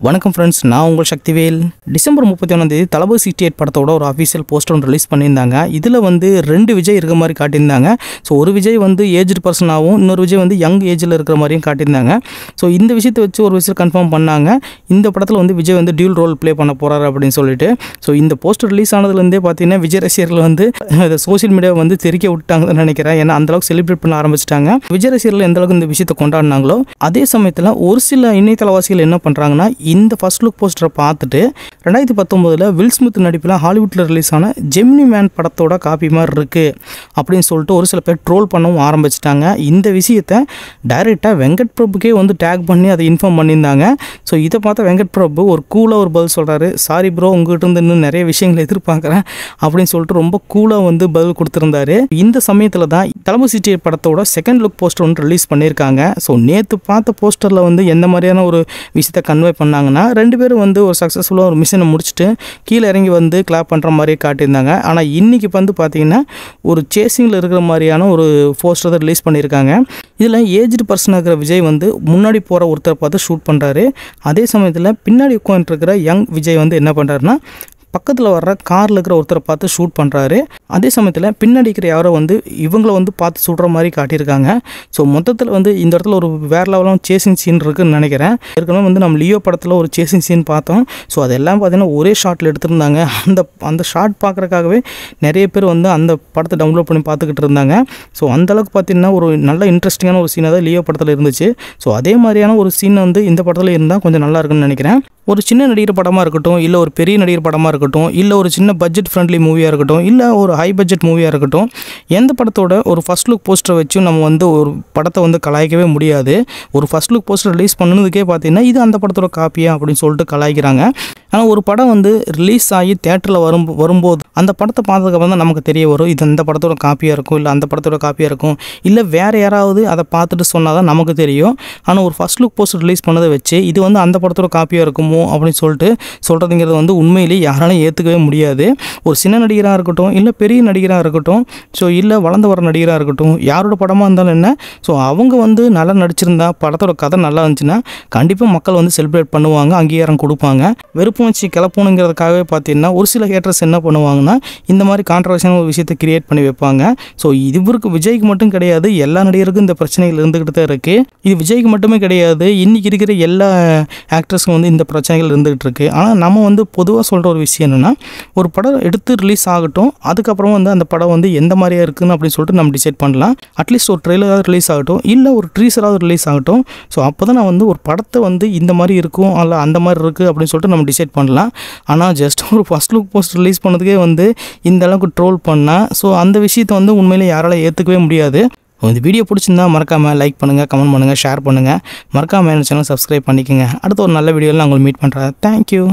வணக்கம் ஃப்ரெண்ட்ஸ், நான் உங்கள் சக்திவேல். டிசம்பர் 31 தளபதி 68 படத்தோட ஒரு அஃபீஷியல் போஸ்டர் ஒன்று ரிலீஸ் பண்ணியிருந்தாங்க. இதில் வந்து 2 விஜய் இருக்கிற மாதிரி காட்டியிருந்தாங்க. ஸோ ஒரு விஜய் வந்து ஏஜ்டு பர்சனாகவும் இன்னொரு விஜய் வந்து யங் ஏஜில் இருக்கிற மாதிரியும் காட்டியிருந்தாங்க. ஸோ இந்த விஷயத்தை வச்சு ஒரு விஷயம் கன்ஃபார்ம் பண்ணாங்க. இந்த படத்தில் வந்து விஜய் வந்து டியூல் ரோல் ப்ளே பண்ண போகிறாரு அப்படின்னு சொல்லிட்டு. ஸோ இந்த போஸ்டர் ரிலீஸ் ஆனதுலேருந்தே பார்த்தீங்கன்னா விஜய் ரசிகர்கள் வந்து சோஷியல் மீடியாவை வந்து தெரிக்க விட்டாங்கன்னு நினைக்கிறேன். ஏன்னா அந்தளவுக்கு செலிப்ரேட் பண்ண ஆரம்பிச்சிட்டாங்க. விஜய் ரசிகர்கள் எந்த அளவுக்கு இந்த விஷயத்தை கொண்டாடினாங்களோ அதே சமயத்தில் ஒரு சில இணையதளவாசிகள் என்ன பண்ணுறாங்கன்னா, இந்த ஃபர்ஸ்ட் லுக் போஸ்டரை பார்த்துட்டு 2019 வில் ஸ்மித் நடிப்பில் ஹாலிவுட்டில் ரிலீஸ் ஆன ஜெமினி மேன் படத்தோட காப்பி மாதிரி இருக்குது அப்படின்னு சொல்லிட்டு ஒரு சில பேர் ட்ரோல் பண்ணவும் ஆரம்பிச்சிட்டாங்க. இந்த விஷயத்தை டைரெக்டாக வெங்கட் பிரபுக்கே வந்து டேக் பண்ணி அதை இன்ஃபார்ம் பண்ணியிருந்தாங்க. ஸோ இதை பார்த்த வெங்கட் பிரபு ஒரு கூலாக ஒரு பதில் சொல்கிறாரு. சாரி ப்ரோ, உங்கள்கிட்ட இருந்து இன்னும் நிறைய விஷயங்கள் எதிர்பார்க்குறேன் அப்படின்னு சொல்லிட்டு ரொம்ப கூலாக வந்து பதில் கொடுத்துருந்தாரு. இந்த சமயத்தில் தான் தளபதி 68 படத்தோட செகண்ட் லுக் போஸ்டர் ஒன்று ரிலீஸ் பண்ணியிருக்காங்க. ஸோ நேற்று பார்த்த போஸ்டரில் வந்து எந்த மாதிரியான ஒரு விஷயத்தை கன்வே பண்ணாங்கன்னா, 2 பேரும் வந்து ஒரு சக்ஸஸ்ஃபுல்லாக ஒரு மிஷனை முடிச்சுட்டு கீழே இறங்கி வந்து கிளாப் பண்ணுற மாதிரி காட்டியிருந்தாங்க. ஆனால் இன்றைக்கி வந்து பார்த்திங்கன்னா ஒரு சேசிங்கில் இருக்கிற மாதிரியான ஒரு போஸ்டர் தான் ரிலீஸ் பண்ணியிருக்காங்க. இதில் ஏஜ்டு பர்சனாக இருக்கிற விஜய் வந்து முன்னாடி போகிற ஒருத்தரை பார்த்து ஷூட் பண்ணுறாரு. அதே சமயத்தில் பின்னாடி உட்காந்துருக்கிற யங் விஜய் வந்து என்ன பண்ணுறாருன்னா, பக்கத்தில் வர்ற காரில் இருக்கிற ஒருத்தரை பார்த்து ஷூட் பண்ணுறாரு. அதே சமயத்தில் பின்னாடி இருக்கிற யாரோ வந்து இவங்கள வந்து பார்த்து சுடுற மாதிரி காட்டியிருக்காங்க. ஸோ மொத்தத்தில் வந்து இந்த இடத்துல ஒரு வேறு லெவலான சேசிங் சீன் இருக்குதுன்னு நினைக்கிறேன். ஏற்கனவே வந்து நம்ம லியோ படத்தில் ஒரு சேசிங் சீன் பார்த்தோம். ஸோ அதெல்லாம் பார்த்திங்கன்னா ஒரே ஷாட்டில் எடுத்திருந்தாங்க. அந்த ஷாட் பார்க்குறக்காகவே நிறைய பேர் வந்து அந்த படத்தை டவுன்லோட் பண்ணி பார்த்துக்கிட்டு இருந்தாங்க. ஸோ அந்தளவுக்கு பார்த்திங்கன்னா ஒரு நல்ல இன்ட்ரெஸ்டிங்கான ஒரு சீனாக தான் லியோ படத்தில் இருந்துச்சு. ஸோ அதே மாதிரியான ஒரு சீன் வந்து இந்த படத்தில் இருந்தால் கொஞ்சம் நல்லா இருக்குன்னு நினைக்கிறேன். ஒரு சின்ன நடிகர் படமாக இருக்கட்டும், இல்லை ஒரு பெரிய நடிகர் படமாக இருக்கட்டும், இல்லை ஒரு சின்ன பட்ஜெட் ஃப்ரெண்ட்லி மூவியாக இருக்கட்டும், இல்லை ஒரு ஹை பட்ஜெட் மூவியாக இருக்கட்டும், எந்த படத்தோட ஒரு ஃபஸ்ட் லுக் போஸ்டரை வச்சு நம்ம வந்து ஒரு படத்தை வந்து கலாய்க்கவே முடியாது. ஒரு ஃபஸ்ட் லுக் போஸ்டர் ரிலீஸ் பண்ணதுக்கே பார்த்தீங்கன்னா இது அந்த படத்தோட காப்பியா அப்படின்னு சொல்லிட்டு கலாய்க்கிறாங்க. ஆனால் ஒரு படம் வந்து ரிலீஸ் ஆகி தேட்டரில் வரும்போது அந்த படத்தை பார்த்ததுக்கப்புறம் தான் நமக்கு தெரிய வரும் இது அந்த படத்தோட காப்பியாக இருக்கும், இல்லை அந்த படத்தோட காப்பியாக இருக்கும், இல்லை வேறு யாராவது அதை பார்த்துட்டு சொன்னால் தான் நமக்கு தெரியும். ஆனால் ஒரு ஃபஸ்ட் லுக் போஸ்டர் ரிலீஸ் பண்ணதை வச்சு இது வந்து அந்த படத்தோட காப்பியாக இருக்குமோ அப்படின்னு சொல்லிட்டு சொல்கிறதுங்கிறது வந்து உண்மையிலேயே யாராலையும் ஏற்றுக்கவே முடியாது. ஒரு சின்ன நடிகராக இருக்கட்டும், இல்லை பெரிய நடிகராக இருக்கட்டும், ஸோ இல்லை வளர்ந்து வர நடிகராக இருக்கட்டும், யாரோட படமாக இருந்தாலும் என்ன, ஸோ அவங்க வந்து நல்லா நடிச்சிருந்தா படத்தோட கதை நல்லா இருந்துச்சுன்னா கண்டிப்பாக மக்கள் வந்து செலிப்ரேட் பண்ணுவாங்க, அங்கீகாரம் கொடுப்பாங்க. வெறுப்பு வச்சு கிளப்பணுங்கிறதுக்காகவே பார்த்தீங்கன்னா ஒரு சில ஹேட்டர்ஸ் என்ன பண்ணுவாங்கன்னா இந்த மாதிரி கான்ட்ரவர்ஷியான ஒரு விஷயத்தை கிரியேட் பண்ணி வைப்பாங்க. ஸோ இவருக்கு விஜய்க்கு மட்டும் கிடையாது, எல்லா நடிகருக்கும் இந்த பிரச்சனைகள் இருந்துக்கிட்டு தான் இருக்குது. இது விஜய்க்கு மட்டுமே கிடையாது, இன்றைக்கி இருக்கிற எல்லா ஆக்டர்ஸுக்கும் வந்து இந்த பிரச்சனைகள் இருந்துகிட்டு இருக்குது. ஆனால் நம்ம வந்து பொதுவாக சொல்கிற ஒரு விஷயம் என்னென்னா, ஒரு படம் எடுத்து ரிலீஸ் ஆகட்டும், அதுக்கப்புறம் வந்து அந்த படம் வந்து எந்த மாதிரியாக இருக்குன்னு அப்படின்னு சொல்லிட்டு நம்ம டிசைட் பண்ணலாம். அட்லீஸ்ட் ஒரு ட்ரெய்லராவது ரிலீஸ் ஆகட்டும், இல்லை ஒரு ட்ரீசராவது ரிலீஸ் ஆகட்டும். ஸோ அப்போ தான் நான் வந்து ஒரு படத்தை வந்து இந்த மாதிரி இருக்கும், இல்லை அந்த மாதிரி இருக்குது அப்படின்னு சொல்லிட்டு நம்ம டிசைட் பண்ணலாம். ஆனால் ஜஸ்ட் ஒரு ஃபஸ்ட் லுக் போஸ்ட் ரிலீஸ் பண்ணதுக்கே வந்து இந்த அளவுக்கு ட்ரோல் பண்ணால், ஸோ அந்த விஷயத்தை வந்து உண்மையிலே யாரால ஏற்றுக்கவே முடியாது. இந்த வீடியோ பிடிச்சிருந்தா மறக்காமல் லைக் பண்ணுங்கள், கமெண்ட் பண்ணுங்கள், ஷேர் பண்ணுங்கள். மறக்காமல் என்ன சேனல் சப்ஸ்கிரைப் பண்ணிக்கோங்க. அடுத்த ஒரு நல்ல வீடியோவில் நான் உங்களை மீட் பண்ணுறேன். தேங்க்யூ.